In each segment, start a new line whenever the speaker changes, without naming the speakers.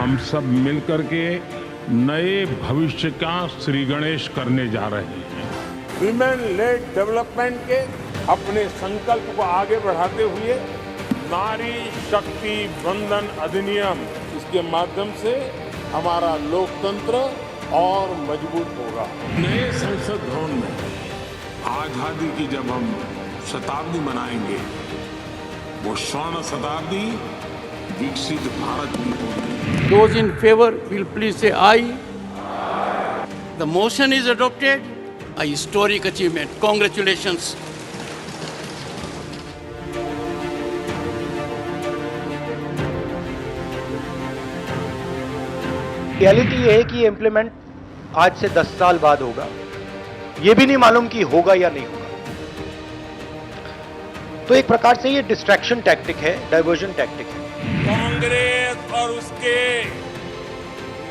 हम सब मिलकर के नए भविष्य का श्री गणेश करने जा रहे हैं।
विमेन लेड डेवलपमेंट के अपने संकल्प को आगे बढ़ाते हुए नारी शक्ति वंदन अधिनियम, इसके माध्यम से हमारा लोकतंत्र और मजबूत होगा।
नए संसद भवन में आजादी की जब हम शताब्दी मनाएंगे, वो स्वर्ण शताब्दी विकसित भारत की होगी।
Those in favor will please say aye. The motion is adopted. A historic achievement. Congratulations.
Reality ये है कि ये इम्प्लीमेंट आज से 10 साल बाद होगा। ये भी नहीं मालूम कि होगा या नहीं होगा। तो एक प्रकार से ये डिस्ट्रैक्शन टैक्टिक है, डाइवर्जन टैक्टिक है।
कांग्रेस और उसके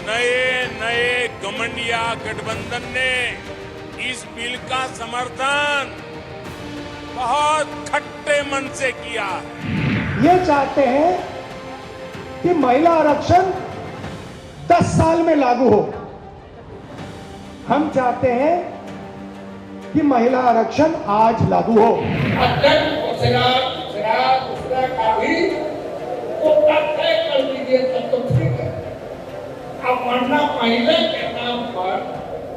नए नए घमंडिया गठबंधन ने इस बिल का समर्थन बहुत खट्टे मन से किया।
ये चाहते हैं कि महिला आरक्षण 10 साल में लागू हो। हम चाहते हैं कि महिला आरक्षण आज लागू हो।
का भी तो तय कर लीजिए, तब तो ठीक है। अब वरना महिला के नाम पर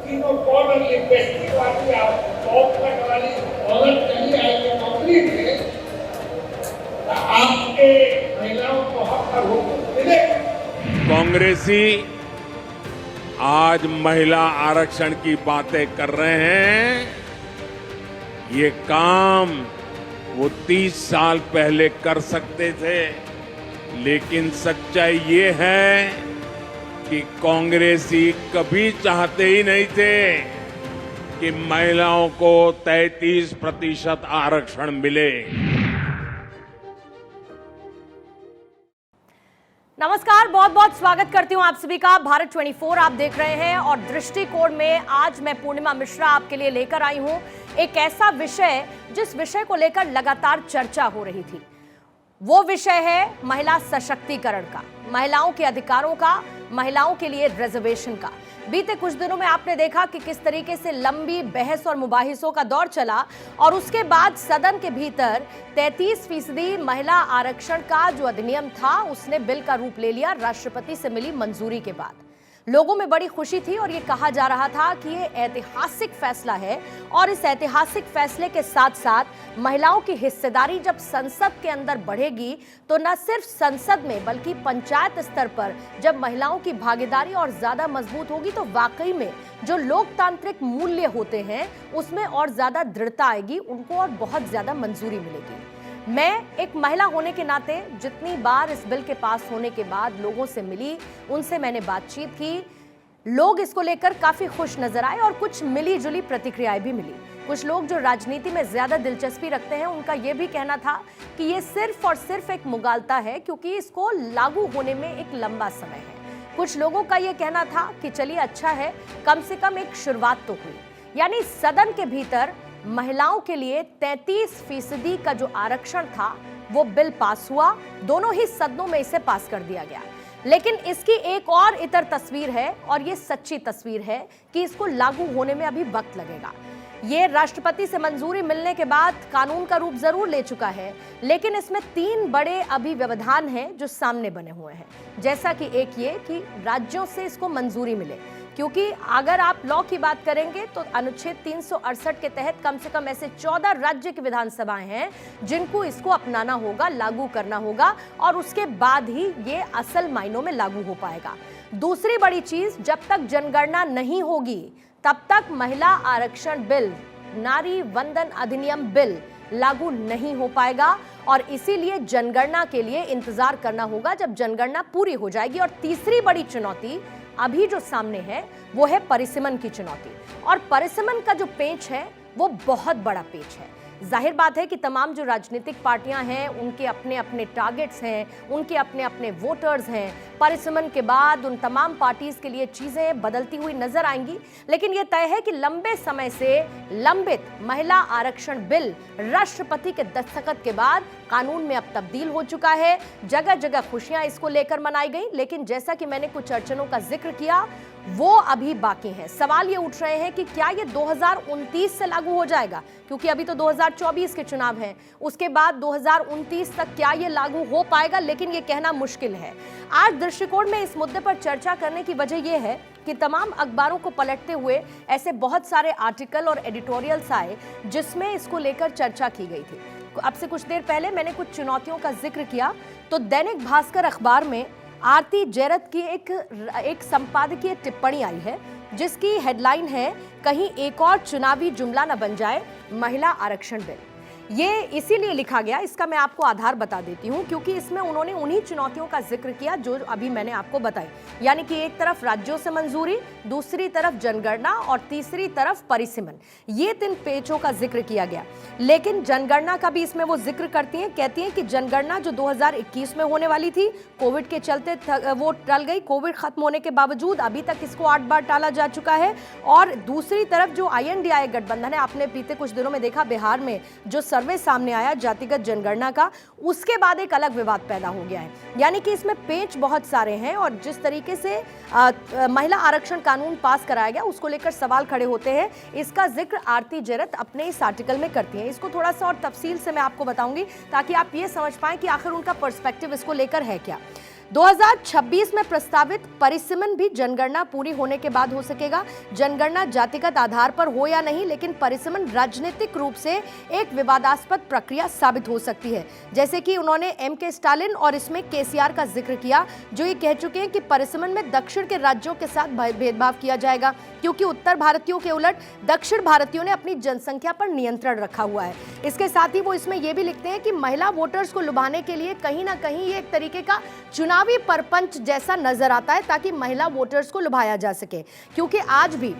कि वो बॉर्डर लिपस्टिक वाली आप टॉप कट वाली औरत चली आएगी नौकरी में, तो आपके महिलाओं को हक और हुकूक मिलेगा।
कांग्रेसी आज महिला आरक्षण की बातें कर रहे हैं। ये काम वो 30 साल पहले कर सकते थे, लेकिन सच्चाई ये है कि कांग्रेसी कभी चाहते ही नहीं थे कि महिलाओं को 33% आरक्षण मिले।
नमस्कार, बहुत बहुत स्वागत करती हूं आप सभी का। भारत 24 आप देख रहे हैं और दृष्टिकोण में आज मैं पूर्णिमा मिश्रा आपके लिए लेकर आई हूं एक ऐसा विषय जिस विषय को लेकर लगातार चर्चा हो रही थी। वो विषय है महिला सशक्तिकरण का, महिलाओं के अधिकारों का, महिलाओं के लिए रिजर्वेशन का। बीते कुछ दिनों में आपने देखा कि किस तरीके से लंबी बहस और मुबाहिसों का दौर चला और उसके बाद सदन के भीतर 33% महिला आरक्षण का जो अधिनियम था उसने बिल का रूप ले लिया राष्ट्रपति से मिली मंजूरी के बाद। लोगों में बड़ी खुशी थी और ये कहा जा रहा था कि ये ऐतिहासिक फैसला है और इस ऐतिहासिक फैसले के साथ साथ महिलाओं की हिस्सेदारी जब संसद के अंदर बढ़ेगी तो न सिर्फ संसद में बल्कि पंचायत स्तर पर जब महिलाओं की भागीदारी और ज्यादा मजबूत होगी तो वाकई में जो लोकतांत्रिक मूल्य होते हैं उसमें और ज्यादा दृढ़ता आएगी, उनको और बहुत ज्यादा मंजूरी मिलेगी। मैं एक महिला होने के नाते जितनी बार इस बिल के पास होने के बाद लोगों से मिली, उनसे मैंने बातचीत की, लोग इसको लेकर काफी खुश नजर आए और कुछ मिली जुली प्रतिक्रियाएं भी मिली। कुछ लोग जो राजनीति में ज्यादा दिलचस्पी रखते हैं उनका यह भी कहना था कि ये सिर्फ और सिर्फ एक मुगालता है क्योंकि इसको लागू होने में एक लंबा समय है। कुछ लोगों का यह कहना था कि चलिए अच्छा है, कम से कम एक शुरुआत तो हुई। यानी सदन के भीतर महिलाओं के लिए 33% का जो आरक्षण था वो बिल पास हुआ। दोनों ही सदनों में इसे पास कर दिया गया। लेकिन इसकी एक और इतर तस्वीर है और ये सच्ची तस्वीर है कि इसको लागू होने में अभी वक्त लगेगा। ये राष्ट्रपति से मंजूरी मिलने के बाद कानून का रूप जरूर ले चुका है, लेकिन इसमें 3 बड़े अभी व्यवधान हैं जो सामने बने हुए हैं। जैसा कि एक ये कि राज्यों से इसको मंजूरी मिले, क्योंकि अगर आप लॉ की बात करेंगे तो अनुच्छेद 368 के तहत कम से कम ऐसे 14 राज्य की विधानसभाएं हैं जिनको इसको अपनाना होगा, लागू करना होगा और उसके बाद ही ये असल मायनों में लागू हो पाएगा। दूसरी बड़ी चीज, जब तक जनगणना नहीं होगी तब तक महिला आरक्षण बिल, नारी वंदन अधिनियम बिल लागू नहीं हो पाएगा और इसीलिए जनगणना के लिए इंतजार करना होगा जब जनगणना पूरी हो जाएगी। और तीसरी बड़ी चुनौती अभी जो सामने है वो है परिसीमन की चुनौती, और परिसीमन का जो पेच है वो बहुत बड़ा पेच है। जाहिर बात है कि तमाम जो राजनीतिक पार्टियां हैं उनके अपने अपने टारगेट्स हैं, उनके अपने अपने वोटर्स हैं। परिसीमन के बाद उन तमाम पार्टीज के लिए चीजें बदलती हुई नजर आएंगी, लेकिन यह तय है कि लंबे समय से लंबित महिला आरक्षण बिल राष्ट्रपति के दस्तखत के बाद कानून में अब तब्दील हो चुका है। जगह जगह खुशियां इसको लेकर मनाई गई, लेकिन जैसा कि मैंने कुछ अड़चनों का जिक्र किया वो अभी बाकी है। सवाल ये उठ रहे हैं कि क्या ये 2029 से लागू हो जाएगा, क्योंकि अभी तो 2024 के चुनाव हैं, उसके बाद 2029 तक क्या ये लागू हो पाएगा, लेकिन ये कहना मुश्किल है। आज दृष्टिकोण में इस मुद्दे पर चर्चा करने की वजह यह है कि तमाम अखबारों को पलटते हुए ऐसे बहुत सारे आर्टिकल और एडिटोरियल्स आए जिसमें इसको लेकर चर्चा की गई थी। अब से कुछ देर पहले मैंने कुछ चुनौतियों का जिक्र किया तो दैनिक भास्कर अखबार में आरती जैरत की एक संपादकीय टिप्पणी आई है जिसकी हेडलाइन है, कहीं एक और चुनावी जुमला न बन जाए महिला आरक्षण बिल। ये इसीलिए लिखा गया, इसका मैं आपको आधार बता देती हूं, क्योंकि इसमें उन्होंने उन्हीं चुनौतियों का जिक्र किया जो अभी मैंने आपको बताई, यानी कि एक तरफ राज्यों से मंजूरी, दूसरी तरफ जनगणना और तीसरी तरफ परिसीमन। ये 3 पेचों का जिक्र किया गया। लेकिन जनगणना का भी इसमें वो जिक्र करती हैं, कहती हैं कि जनगणना जो 2021 में होने वाली थी, कोविड के चलते वो टल गई। कोविड खत्म होने के बावजूद अभी तक इसको 8 बार टाला जा चुका है। और दूसरी तरफ जो INDI गठबंधन है, आपने बीते कुछ दिनों में देखा बिहार में जो सर्वे सामने आया जातिगत जनगणना का, उसके बाद एक अलग विवाद पैदा हो गया है। यानी कि इसमें पेच बहुत सारे हैं और जिस तरीके से महिला आरक्षण कानून पास कराया गया उसको लेकर सवाल खड़े होते हैं। इसका जिक्र आरती जैरत अपने इस आर्टिकल में करती हैं। इसको थोड़ा सा और तफसील से मैं आपको बताऊंगी ताकि आप ये समझ पाएं कि आखिर उनका पर्सपेक्टिव इसको लेकर है क्या। 2026 में प्रस्तावित परिसीमन भी जनगणना पूरी होने के बाद हो सकेगा। जनगणना जातिगत आधार पर हो या नहीं, लेकिन परिसीमन राजनीतिक रूप से एक विवादास्पद प्रक्रिया साबित हो सकती है। जैसे कि उन्होंने MK स्टालिन और इसमें KCR का जिक्र किया, जो ये कह चुके हैं कि परिसीमन में दक्षिण के राज्यों के साथ भेदभाव किया जाएगा, क्योंकि उत्तर भारतीयों के उलट दक्षिण भारतीयों ने अपनी जनसंख्या पर नियंत्रण रखा हुआ है। इसके साथ ही वो इसमें यह भी लिखते हैं कि महिला वोटर्स को लुभाने के लिए कहीं ना कहीं ये एक तरीके का चुनावी परपंच जैसा नजर आता है ताकि महिला वोटर्स को लुभाया जा सके। क्योंकि आज भी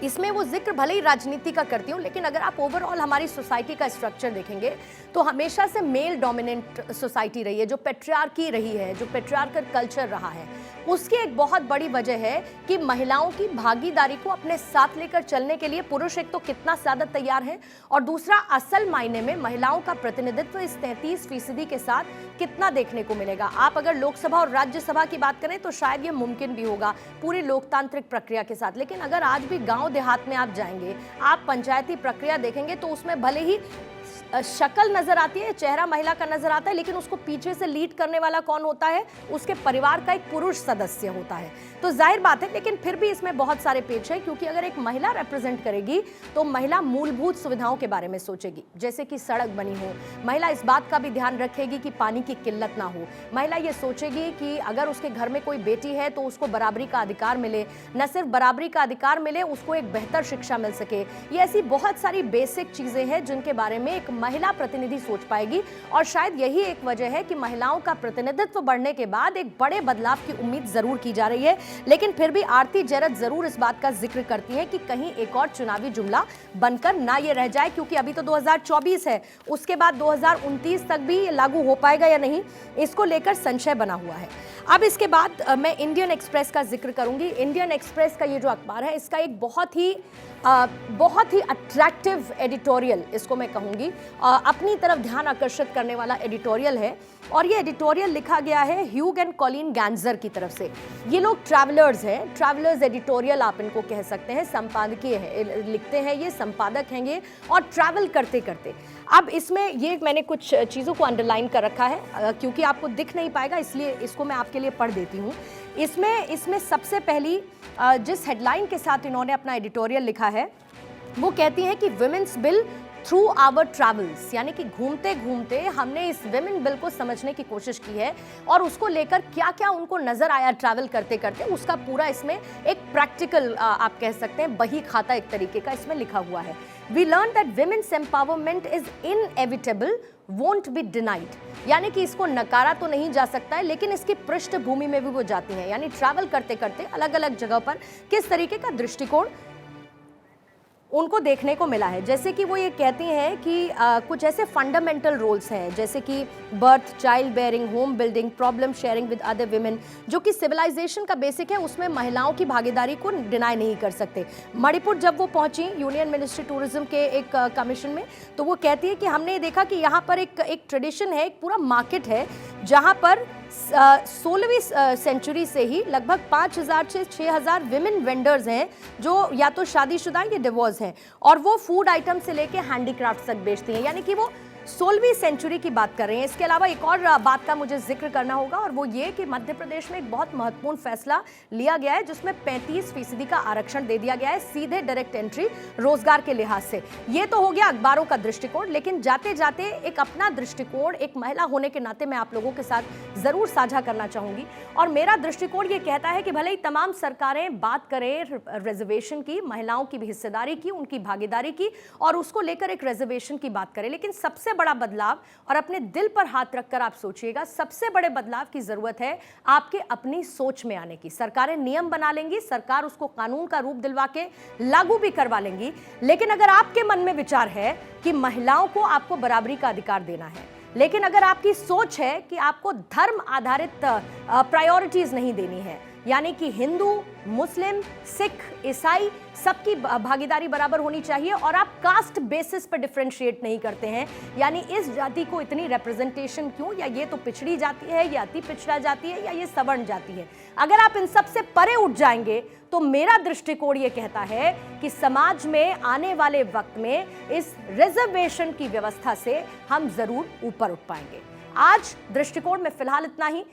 इसमें वो जिक्र भले ही राजनीति का करती हूँ, लेकिन अगर आप ओवरऑल हमारी सोसाइटी का स्ट्रक्चर देखेंगे तो हमेशा से मेल डोमिनेंट सोसाइटी रही है, जो पेट्रियार्की रही है, जो पेट्रियार्कल कल्चर रहा है। उसकी एक बहुत बड़ी वजह है कि महिलाओं की भागीदारी को अपने साथ लेकर चलने के लिए पुरुष एक तो कितना ज्यादा तैयार है, और दूसरा असल मायने में महिलाओं का प्रतिनिधित्व इस 33% के साथ कितना देखने को मिलेगा। आप अगर लोकसभा और राज्यसभा की बात करें तो शायद ये मुमकिन भी होगा पूरी लोकतांत्रिक प्रक्रिया के साथ, लेकिन अगर आज भी गांव देहात में आप जाएंगे, आप पंचायती प्रक्रिया देखेंगे तो उसमें भले ही शक्ल नजर आती है, चेहरा महिला का नजर आता है, लेकिन उसको पीछे से लीड करने वाला कौन होता है? उसके परिवार का एक पुरुष सदस्य होता है। तो जाहिर बात है, लेकिन फिर भी इसमें बहुत सारे पेच हैं, क्योंकि अगर एक महिला रिप्रेजेंट करेगी तो महिला मूलभूत सुविधाओं के बारे में सोचेगी, जैसे कि सड़क बनी हो। महिला इस बात का भी ध्यान रखेगी कि पानी की किल्लत ना हो। महिला ये सोचेगी कि अगर उसके घर में कोई बेटी है तो उसको बराबरी का अधिकार मिले, न सिर्फ बराबरी का अधिकार मिले, उसको एक बेहतर शिक्षा मिल सके। ये ऐसी बहुत सारी बेसिक चीजें हैं जिनके बारे में एक महिला प्रतिनिधि सोच पाएगी, और शायद यही एक वजह है कि महिलाओं का प्रतिनिधित्व बढ़ने के बाद एक बड़े बदलाव की उम्मीद जरूर की जा रही है। लेकिन फिर भी आरती जैरत जरूर इस बात का जिक्र करती है कि कहीं एक और चुनावी जुमला बनकर ना ये रह जाए, क्योंकि अभी तो 2024 है, उसके बाद 2029 तक भी ये लागू हो पाएगा या नहीं, इसको लेकर संशय बना हुआ है। अब इसके बाद मैं इंडियन एक्सप्रेस का जिक्र करूंगी। इंडियन एक्सप्रेस का ये जो अखबार है, इसका एक बहुत ही अट्रैक्टिव एडिटोरियल, इसको मैं कहूंगी, अपनी तरफ ध्यान आकर्षित करने वाला एडिटोरियल है। और ये एडिटोरियल लिखा गया है ह्यूग एंड कॉलिन गैंजर की तरफ से। ये लोग ट्रैवलर्स हैं, ट्रैवलर्स एडिटोरियल आप इनको कह सकते हैं, संपादकीय है, लिखते हैं ये, संपादक हैं ये, और ट्रैवल करते करते। अब इसमें ये मैंने कुछ चीज़ों को अंडरलाइन कर रखा है, क्योंकि आपको दिख नहीं पाएगा, इसलिए इसको मैं आपके लिए पढ़ देती हूँ। इसमें सबसे पहली जिस हेडलाइन के साथ इन्होंने अपना एडिटोरियल लिखा है, वो कहती हैं कि women's bill through our travels, यानी कि घूमते घूमते हमने इस विमेन बिल को समझने की कोशिश की है, और उसको लेकर क्या क्या उनको नजर आया ट्रैवल करते करते, उसका पूरा इसमें एक प्रैक्टिकल आप कह सकते हैं बही खाता एक तरीके का इसमें लिखा हुआ है। We learn that women's empowerment is inevitable, won't be denied, यानी कि इसको नकारा तो नहीं जा सकता है, लेकिन इसकी पृष्ठभूमि में भी वो जाती हैं, यानी ट्रैवल करते करते अलग अलग जगह पर किस तरीके का दृष्टिकोण उनको देखने को मिला है। जैसे कि वो ये कहती हैं कि कुछ ऐसे फंडामेंटल रोल्स हैं जैसे कि birth, child bearing, home building, problem sharing with other women, जो कि सिविलाइजेशन का बेसिक है, उसमें महिलाओं की भागीदारी को डिनाई नहीं कर सकते। मणिपुर जब वो पहुंची यूनियन मिनिस्ट्री टूरिज्म के एक कमीशन में, तो वो कहती है कि हमने देखा कि यहाँ पर एक ट्रेडिशन है, एक पूरा मार्केट है जहाँ पर 16वीं सेंचुरी से ही लगभग 5,000 से 6,000 विमेन वेंडर्स हैं जो या तो शादीशुदा या डिवोर्स हैं, और वो फूड आइटम से लेके हैंडीक्राफ्ट तक बेचती हैं। यानी कि वो 16वीं सेंचुरी की बात कर रहे हैं। इसके अलावा एक और बात का मुझे जिक्र करना होगा, और वो ये कि मध्य प्रदेश में एक बहुत महत्वपूर्ण फैसला लिया गया है जिसमें 35% का आरक्षण दे दिया गया है, सीधे डायरेक्ट एंट्री रोजगार के लिहाज से। ये तो हो गया अखबारों का दृष्टिकोण, लेकिन जाते जाते एक अपना दृष्टिकोण एक महिला होने के नाते मैं आप लोगों के साथ जरूर साझा करना चाहूंगी। और मेरा दृष्टिकोण ये कहता है कि भले ही तमाम सरकारें बात करें रिजर्वेशन की, महिलाओं की भी हिस्सेदारी की, उनकी भागीदारी की, और उसको लेकर एक रिजर्वेशन की बात करें, लेकिन सबसे बड़ा बदलाव, और अपने दिल पर हाथ रखकर आप सोचिएगा, सबसे बड़े बदलाव की जरूरत है आपके अपनी सोच में आने की। सरकारें नियम बना लेंगी, सरकार उसको कानून का रूप दिलवा के लागू भी करवा लेंगी, लेकिन अगर आपके मन में विचार है कि महिलाओं को आपको बराबरी का अधिकार देना है, लेकिन अगर आपकी सोच है कि आपको धर्म आधारित प्रायोरिटीज नहीं देनी है, यानी कि हिंदू, मुस्लिम, सिख, ईसाई सबकी भागीदारी बराबर होनी चाहिए, और आप कास्ट बेसिस पर डिफरेंशिएट नहीं करते हैं, यानी इस जाति को इतनी रिप्रेजेंटेशन क्यों, या ये तो पिछड़ी जाति है, या अति पिछड़ा जाति है, या ये सवर्ण जाति है, अगर आप इन सब से परे उठ जाएंगे तो मेरा दृष्टिकोण ये कहता है कि समाज में आने वाले वक्त में इस रिजर्वेशन की व्यवस्था से हम जरूर ऊपर उठ पाएंगे। आज दृष्टिकोण में फिलहाल इतना ही।